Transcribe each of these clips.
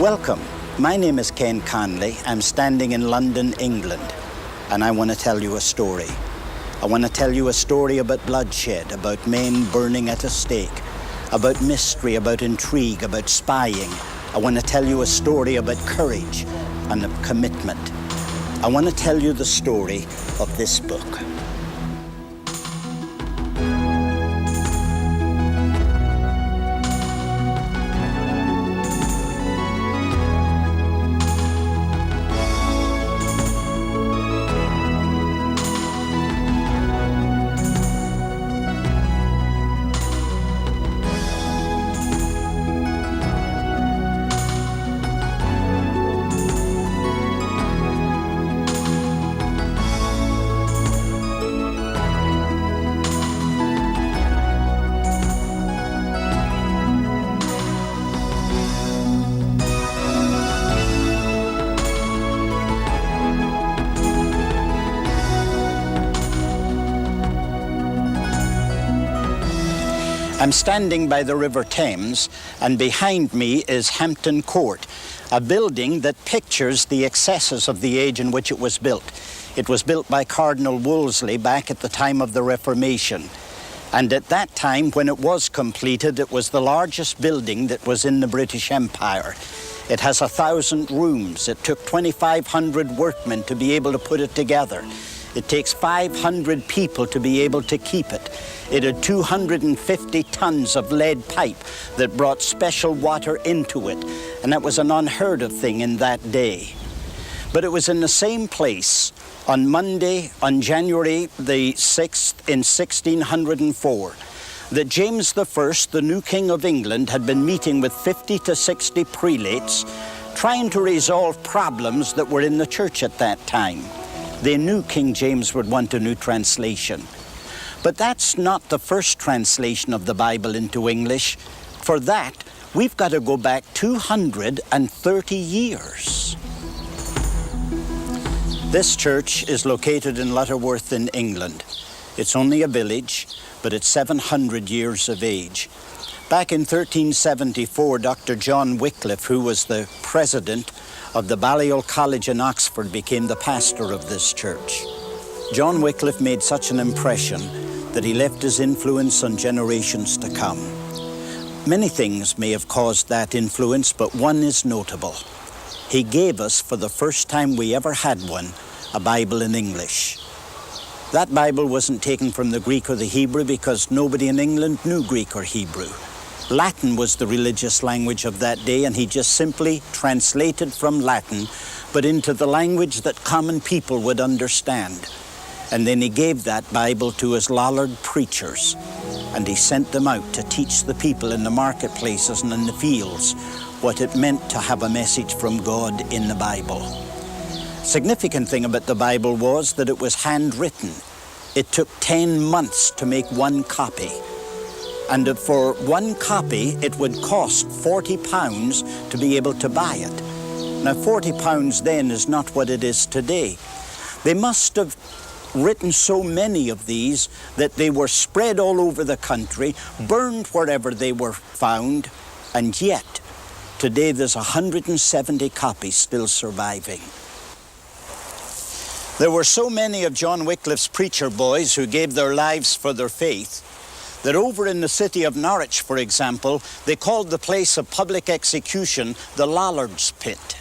Welcome. My name is Ken Conley. I'm standing in London, England, and I want to tell you a story. I want to tell you a story about bloodshed, about men burning at a stake, about mystery, about intrigue, about spying. I want to tell you a story about courage and commitment. I want to tell you the story of this book. I'm standing by the River Thames, and behind me is Hampton Court, a building that pictures the excesses of the age in which it was built. It was built by Cardinal Wolsey back at the time of the Reformation. And at that time, when it was completed, it was the largest building that was in the British Empire. It has 1,000 rooms. It took 2,500 workmen to be able to put it together. It takes 500 people to be able to keep it. It had 250 tons of lead pipe that brought special water into it, and that was an unheard of thing in that day. But it was in the same place on Monday, on January the 6th in 1604, that James I, the new King of England, had been meeting with 50 to 60 prelates, trying to resolve problems that were in the church at that time. They knew King James would want a new translation. But that's not the first translation of the Bible into English. For that, we've got to go back 230 years. This church is located in Lutterworth in England. It's only a village, but it's 700 years of age. Back in 1374, Dr. John Wickliffe, who was the president of the Balliol College in Oxford, became the pastor of this church. John Wickliffe made such an impression that he left his influence on generations to come. Many things may have caused that influence, but one is notable. He gave us, for the first time we ever had one, a Bible in English. That Bible wasn't taken from the Greek or the Hebrew because nobody in England knew Greek or Hebrew. Latin was the religious language of that day, and he just simply translated from Latin, but into the language that common people would understand. And then he gave that Bible to his Lollard preachers, and he sent them out to teach the people in the marketplaces and in the fields what it meant to have a message from God in the Bible. Significant thing about the Bible was that it was handwritten. It took 10 months to make one copy. And for one copy, it would cost £40 to be able to buy it. Now, £40 then is not what it is today. They must have written so many of these that they were spread all over the country, burned wherever they were found, and yet, today there's 170 copies still surviving. There were so many of John Wycliffe's preacher boys who gave their lives for their faith that over in the city of Norwich, for example, they called the place of public execution the Lollard's Pit.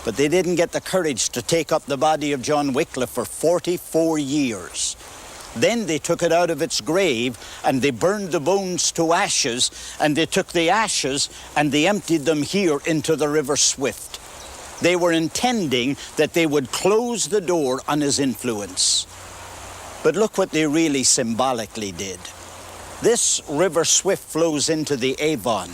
But they didn't get the courage to take up the body of John Wickliffe for 44 years. Then they took it out of its grave and they burned the bones to ashes, and they took the ashes and they emptied them here into the River Swift. They were intending that they would close the door on his influence. But look what they really symbolically did. This River Swift flows into the Avon.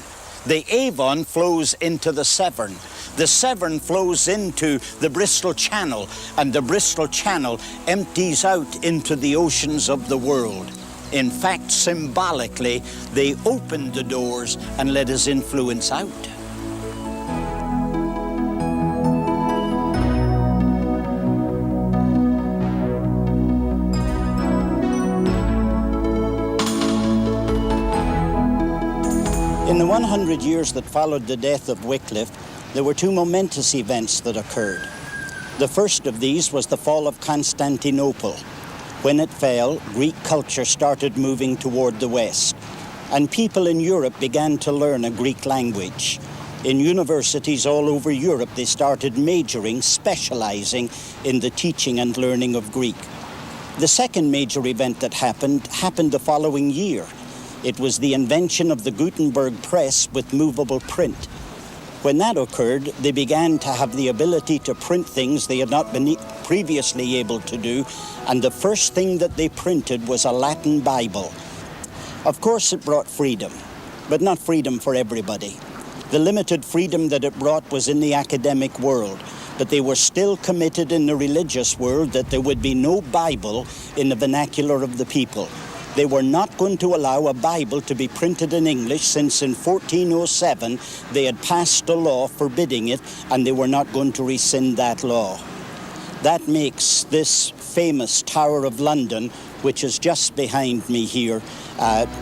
The Avon flows into the Severn. The Severn flows into the Bristol Channel, and the Bristol Channel empties out into the oceans of the world. In fact, symbolically, they opened the doors and let his influence out. In the 100 years that followed the death of Wickliffe, There were two momentous events that occurred. The first of these was the Fall of Constantinople. When it fell, Greek culture started moving toward the west, and people in Europe began to learn a Greek language. In universities all over Europe, they started majoring, specializing in the teaching and learning of Greek. The second major event that happened the following year. It was the invention of the Gutenberg press with movable print. When that occurred, they began to have the ability to print things they had not been previously able to do, and the first thing that they printed was a Latin Bible. Of course, it brought freedom, but not freedom for everybody. The limited freedom that it brought was in the academic world, but they were still committed in the religious world that there would be no Bible in the vernacular of the people. They were not going to allow a Bible to be printed in English, since in 1407 they had passed a law forbidding it, and they were not going to rescind that law. That makes this famous Tower of London, which is just behind me here,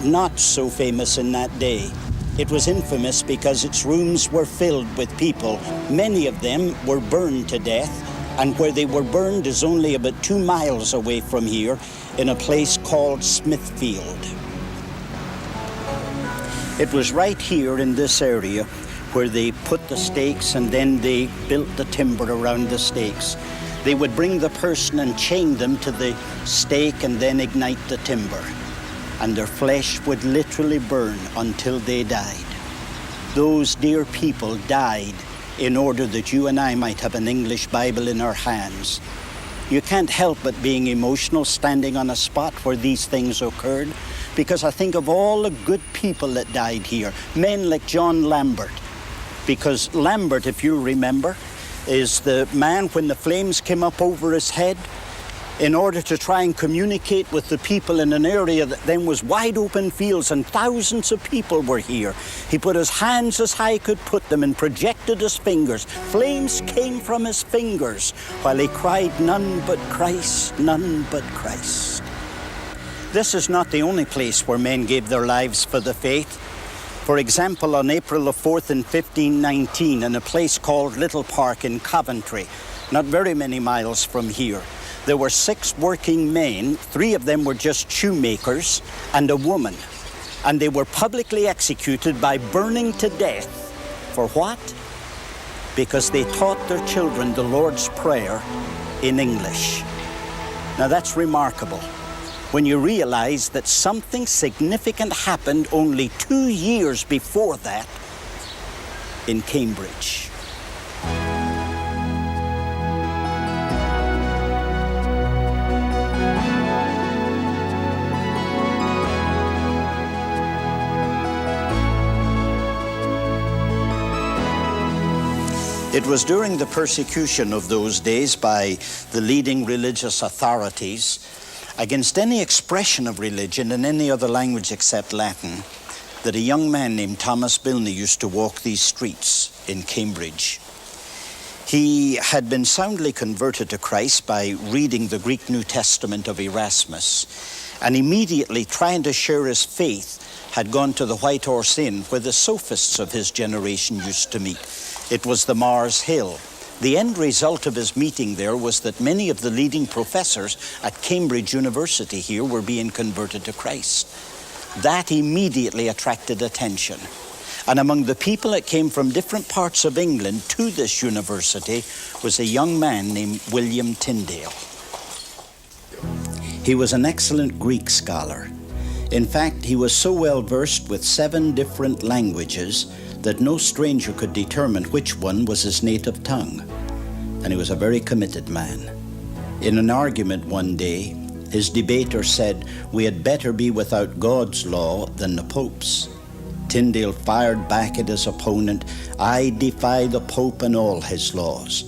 not so famous in that day. It was infamous because its rooms were filled with people. Many of them were burned to death, and where they were burned is only about 2 miles away from here, in a place called Smithfield. It was right here in this area where they put the stakes, and then they built the timber around the stakes. They would bring the person and chain them to the stake and then ignite the timber, and their flesh would literally burn until they died. Those dear people died in order that you and I might have an English Bible in our hands. You can't help but being emotional standing on a spot where these things occurred, because I think of all the good people that died here, men like John Lambert. Because Lambert, if you remember, is the man when the flames came up over his head, in order to try and communicate with the people in an area that then was wide open fields and thousands of people were here. He put his hands as high he could put them and projected his fingers. Flames came from his fingers while he cried, "None but Christ, none but Christ." This is not the only place where men gave their lives for the faith. For example, on April the 4th in 1519, in a place called Little Park in Coventry, not very many miles from here, there were 6 working men. 3 of them were just shoemakers, and a woman. And they were publicly executed by burning to death. For what? Because they taught their children the Lord's Prayer in English. Now that's remarkable when you realize that something significant happened only 2 years before that in Cambridge. It was during the persecution of those days by the leading religious authorities against any expression of religion in any other language except Latin that a young man named Thomas Bilney used to walk these streets in Cambridge. He had been soundly converted to Christ by reading the Greek New Testament of Erasmus, and immediately trying to share his faith had gone to the White Horse Inn, where the sophists of his generation used to meet. It was the Mars Hill. The end result of his meeting there was that many of the leading professors at Cambridge University here were being converted to Christ. That immediately attracted attention. And among the people that came from different parts of England to this university was a young man named William Tindale. He was an excellent Greek scholar. In fact, he was so well versed with 7 different languages that no stranger could determine which one was his native tongue. And he was a very committed man. In an argument one day, his debater said, "We had better be without God's law than the Pope's." Tindale fired back at his opponent, "I defy the Pope and all his laws.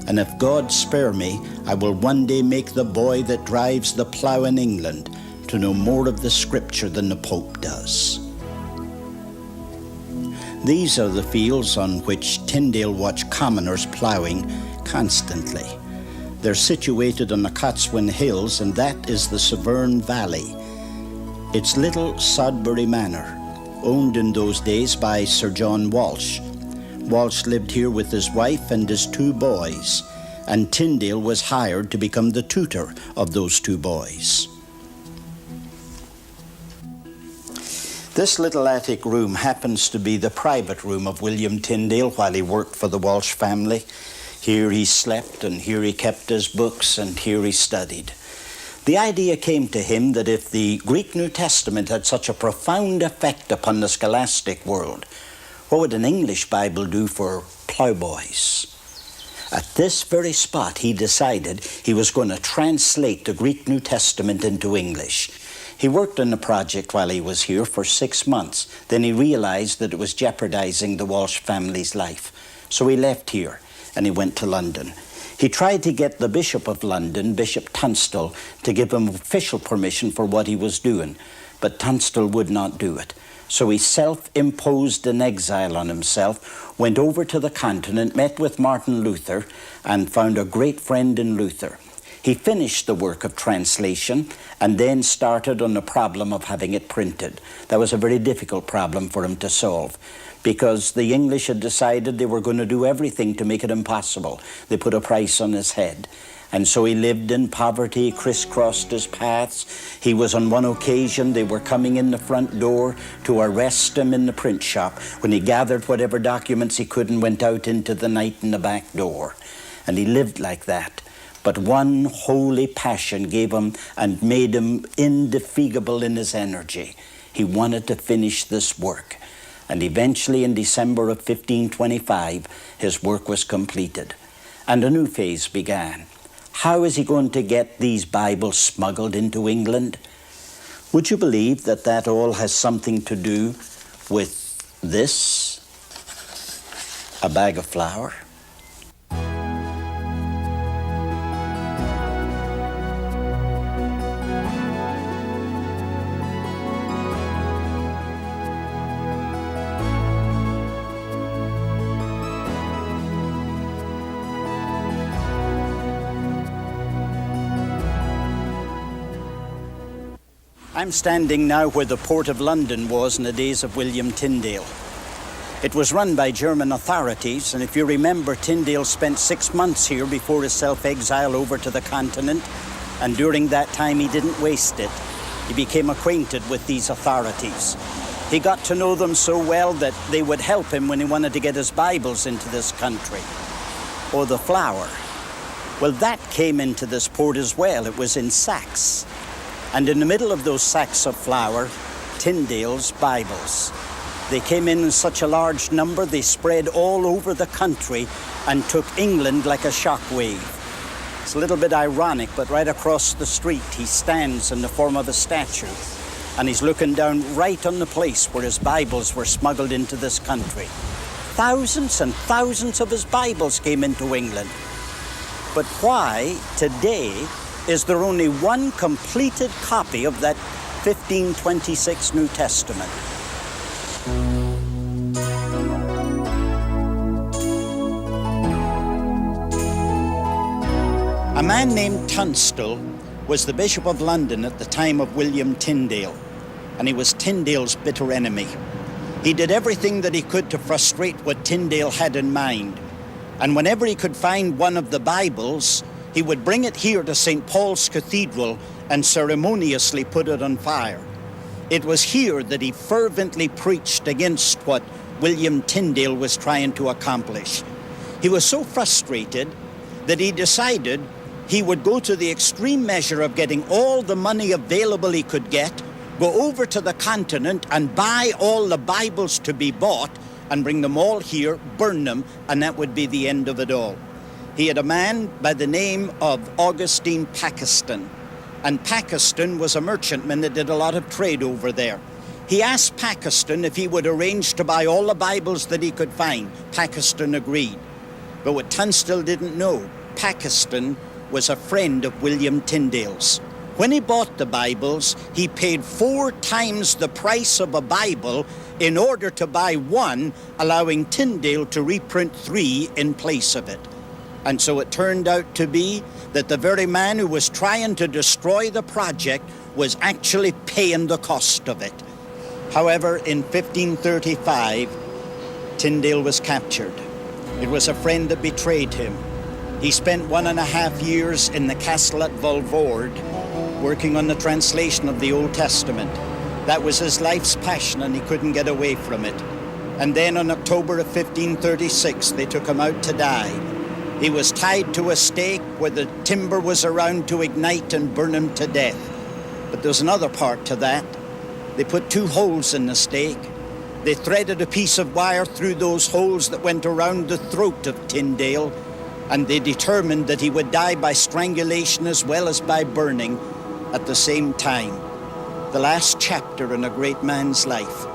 And if God spare me, I will one day make the boy that drives the plough in England to know more of the Scripture than the Pope does." These are the fields on which Tindale watched commoners ploughing constantly. They're situated on the Cotswin Hills, and that is the Severn Valley. It's little Sodbury Manor, owned in those days by Sir John Walsh. Walsh lived here with his wife and his 2 boys, and Tindale was hired to become the tutor of those 2 boys. This little attic room happens to be the private room of William Tindale while he worked for the Walsh family. Here he slept, and here he kept his books, and here he studied. The idea came to him that if the Greek New Testament had such a profound effect upon the scholastic world, what would an English Bible do for plowboys? At this very spot, he decided he was going to translate the Greek New Testament into English. He worked on the project while he was here for 6 months. Then he realized that it was jeopardizing the Walsh family's life. So he left here and he went to London. He tried to get the Bishop of London, Bishop Tunstall, to give him official permission for what he was doing, but Tunstall would not do it. So he self-imposed an exile on himself, went over to the continent, met with Martin Luther, and found a great friend in Luther. He finished the work of translation and then started on the problem of having it printed. That was a very difficult problem for him to solve because the English had decided they were going to do everything to make it impossible. They put a price on his head. And so he lived in poverty, crisscrossed his paths. He was on one occasion, they were coming in the front door to arrest him in the print shop when he gathered whatever documents he could and went out into the night in the back door. And he lived like that. But one holy passion gave him and made him indefatigable in his energy. He wanted to finish this work. And eventually in December of 1525, his work was completed. And a new phase began. How is he going to get these Bibles smuggled into England? Would you believe that that all has something to do with this? A bag of flour? I'm standing now where the Port of London was in the days of William Tindale. It was run by German authorities, and if you remember, Tindale spent 6 months here before his self-exile over to the continent, and during that time he didn't waste it. He became acquainted with these authorities. He got to know them so well that they would help him when he wanted to get his Bibles into this country. Or the flour. Well, that came into this port as well. It was in sacks. And in the middle of those sacks of flour, Tindale's Bibles. They came in such a large number, they spread all over the country and took England like a shock wave. It's a little bit ironic, but right across the street, he stands in the form of a statue, and he's looking down right on the place where his Bibles were smuggled into this country. Thousands and thousands of his Bibles came into England. But why, today, is there only one completed copy of that 1526 New Testament? A man named Tunstall was the Bishop of London at the time of William Tindale, and he was Tindale's bitter enemy. He did everything that he could to frustrate what Tindale had in mind, and whenever he could find one of the Bibles, he would bring it here to St. Paul's Cathedral and ceremoniously put it on fire. It was here that he fervently preached against what William Tindale was trying to accomplish. He was so frustrated that he decided he would go to the extreme measure of getting all the money available he could get, go over to the continent and buy all the Bibles to be bought and bring them all here, burn them, and that would be the end of it all. He had a man by the name of Augustine Pakistan, and Pakistan was a merchantman that did a lot of trade over there. He asked Pakistan if he would arrange to buy all the Bibles that he could find. Pakistan agreed. But what Tunstall didn't know, Pakistan was a friend of William Tindale's. When he bought the Bibles, he paid 4 times the price of a Bible in order to buy one, allowing Tindale to reprint 3 in place of it. And so it turned out to be that the very man who was trying to destroy the project was actually paying the cost of it. However, in 1535, Tindale was captured. It was a friend that betrayed him. He spent 1.5 years in the castle at Volvord, working on the translation of the Old Testament. That was his life's passion, and he couldn't get away from it. And then in October of 1536, they took him out to die. He was tied to a stake where the timber was around to ignite and burn him to death. But there's another part to that. They put 2 holes in the stake. They threaded a piece of wire through those holes that went around the throat of Tindale, and they determined that he would die by strangulation as well as by burning at the same time. The last chapter in a great man's life.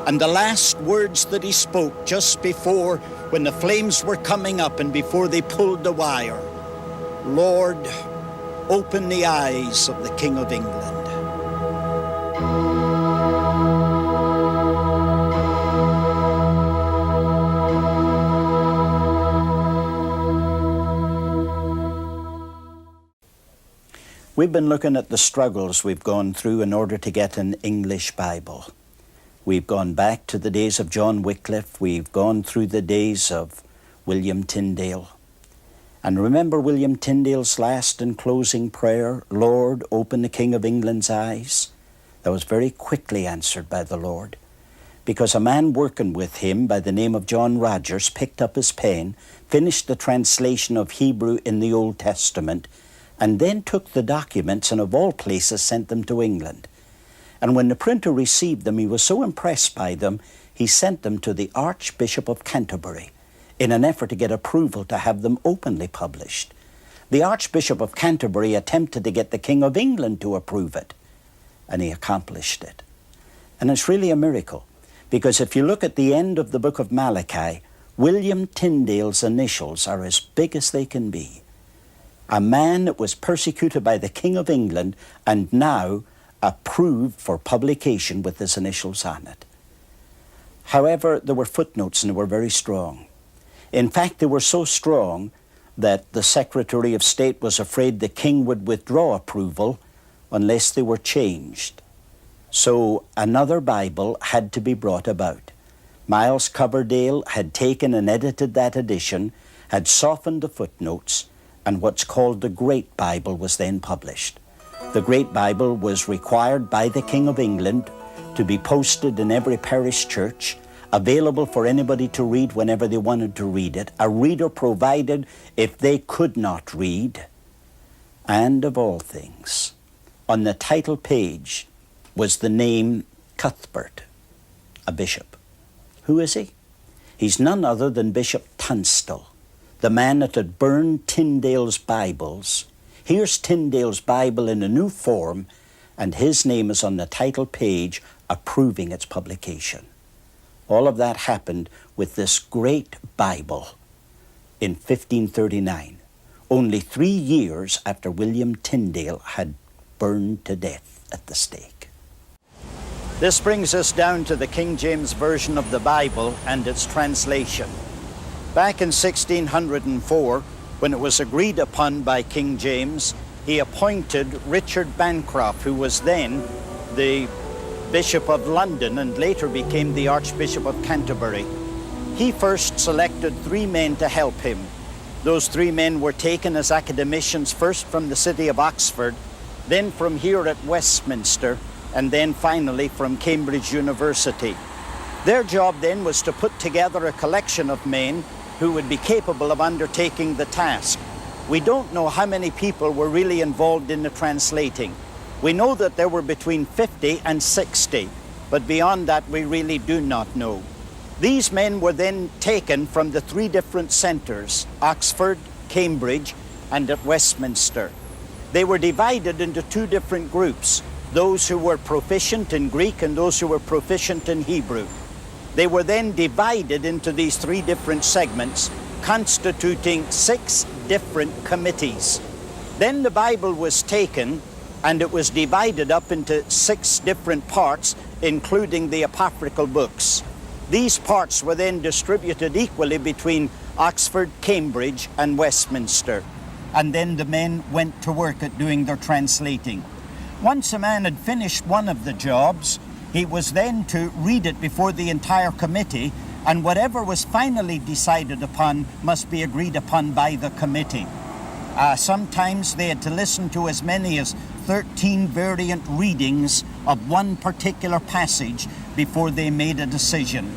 And the last words that he spoke just before, when the flames were coming up and before they pulled the wire: "Lord, open the eyes of the King of England." We've been looking at the struggles we've gone through in order to get an English Bible. We've gone back to the days of John Wickliffe. We've gone through the days of William Tindale. And remember William Tyndale's last and closing prayer, "Lord, open the King of England's eyes"? That was very quickly answered by the Lord, because a man working with him by the name of John Rogers picked up his pen, finished the translation of Hebrew in the Old Testament, and then took the documents and of all places sent them to England. And when the printer received them, he was so impressed by them, he sent them to the Archbishop of Canterbury in an effort to get approval to have them openly published. The Archbishop of Canterbury attempted to get the King of England to approve it, and he accomplished it. And it's really a miracle, because if you look at the end of the book of Malachi, William Tyndale's initials are as big as they can be. A man that was persecuted by the King of England and now approved for publication with his initials on it. However, there were footnotes and they were very strong. In fact, they were so strong that the Secretary of State was afraid the king would withdraw approval unless they were changed. So another Bible had to be brought about. Miles Coverdale had taken and edited that edition, had softened the footnotes, and what's called the Great Bible was then published. The Great Bible was required by the King of England to be posted in every parish church, available for anybody to read whenever they wanted to read it, a reader provided if they could not read. And of all things, on the title page was the name Cuthbert, a bishop. Who is he? He's none other than Bishop Tunstall, the man that had burned Tyndale's Bibles. Here's Tyndale's Bible in a new form, and his name is on the title page approving its publication. All of that happened with this great Bible in 1539, only 3 years after William Tyndale had burned to death at the stake. This brings us down to the King James Version of the Bible and its translation. Back in 1604, when it was agreed upon by King James, he appointed Richard Bancroft, who was then the Bishop of London and later became the Archbishop of Canterbury. He first selected 3 men to help him. Those 3 men were taken as academicians, first from the city of Oxford, then from here at Westminster, and then finally from Cambridge University. Their job then was to put together a collection of men who would be capable of undertaking the task. We don't know how many people were really involved in the translating. We know that there were between 50 and 60, but beyond that we really do not know. These men were then taken from the 3 different centres, Oxford, Cambridge, and at Westminster. They were divided into 2 different groups, those who were proficient in Greek and those who were proficient in Hebrew. They were then divided into these 3 different segments, constituting 6 different committees. Then the Bible was taken and it was divided up into 6 different parts, including the apocryphal books. These parts were then distributed equally between Oxford, Cambridge, and Westminster. And then the men went to work at doing their translating. Once a man had finished one of the jobs, he was then to read it before the entire committee and whatever was finally decided upon must be agreed upon by the committee. Sometimes they had to listen to as many as 13 variant readings of one particular passage before they made a decision.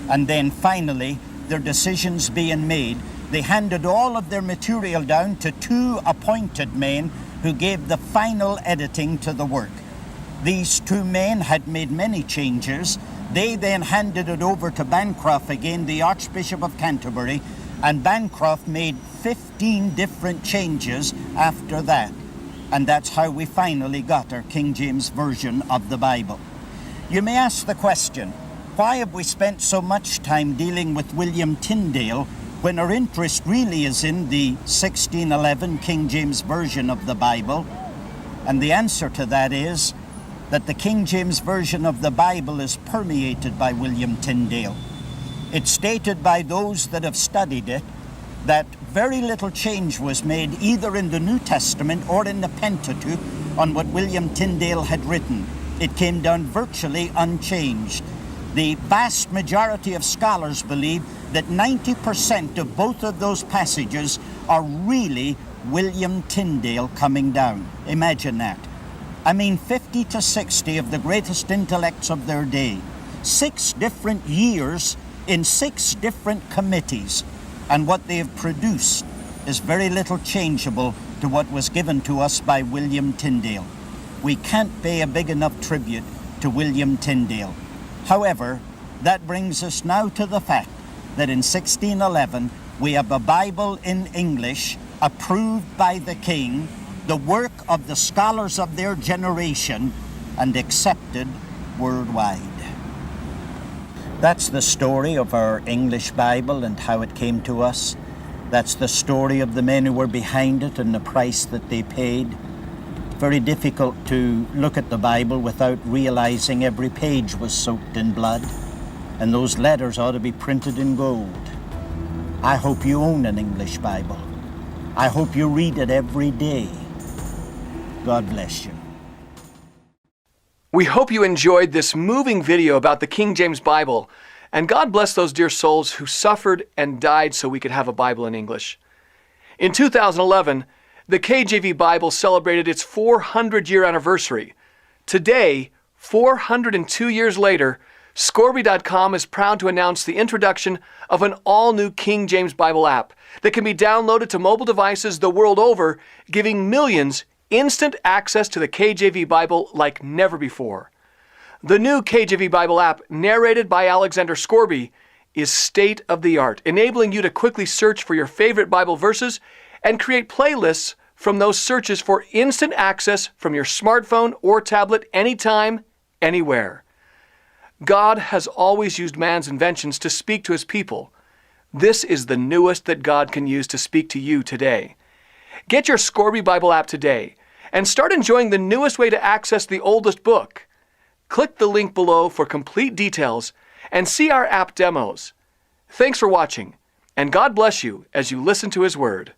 And then finally, their decisions being made, they handed all of their material down to 2 appointed men who gave the final editing to the work. These 2 men had made many changes. They then handed it over to Bancroft again, the Archbishop of Canterbury, and Bancroft made 15 different changes after that. And that's how we finally got our King James Version of the Bible. You may ask the question, why have we spent so much time dealing with William Tindale when our interest really is in the 1611 King James Version of the Bible? And the answer to that is that the King James Version of the Bible is permeated by William Tindale. It's stated by those that have studied it that very little change was made either in the New Testament or in the Pentateuch on what William Tindale had written. It came down virtually unchanged. The vast majority of scholars believe that 90% of both of those passages are really William Tindale coming down. Imagine that. I mean, 50 to 60 of the greatest intellects of their day, 6 different years in 6 different committees, and what they have produced is very little changeable to what was given to us by William Tindale. We can't pay a big enough tribute to William Tindale. However, that brings us now to the fact that in 1611 we have a Bible in English approved by the King, the work of the scholars of their generation, and accepted worldwide. That's the story of our English Bible and how it came to us. That's the story of the men who were behind it and the price that they paid. Very difficult to look at the Bible without realizing every page was soaked in blood, and those letters ought to be printed in gold. I hope you own an English Bible. I hope you read it every day. God bless you. We hope you enjoyed this moving video about the King James Bible, and God bless those dear souls who suffered and died so we could have a Bible in English. In 2011, the KJV Bible celebrated its 400-year anniversary. Today, 402 years later, Scorby.com is proud to announce the introduction of an all-new King James Bible app that can be downloaded to mobile devices the world over, giving millions instant access to the KJV Bible like never before. The new KJV Bible app, narrated by Alexander Scorby, is state-of-the-art, enabling you to quickly search for your favorite Bible verses and create playlists from those searches for instant access from your smartphone or tablet anytime, anywhere. God has always used man's inventions to speak to his people. This is the newest that God can use to speak to you today. Get your Scorby Bible app today and start enjoying the newest way to access the oldest book. Click the link below for complete details and see our app demos. Thanks for watching, and God bless you as you listen to His Word.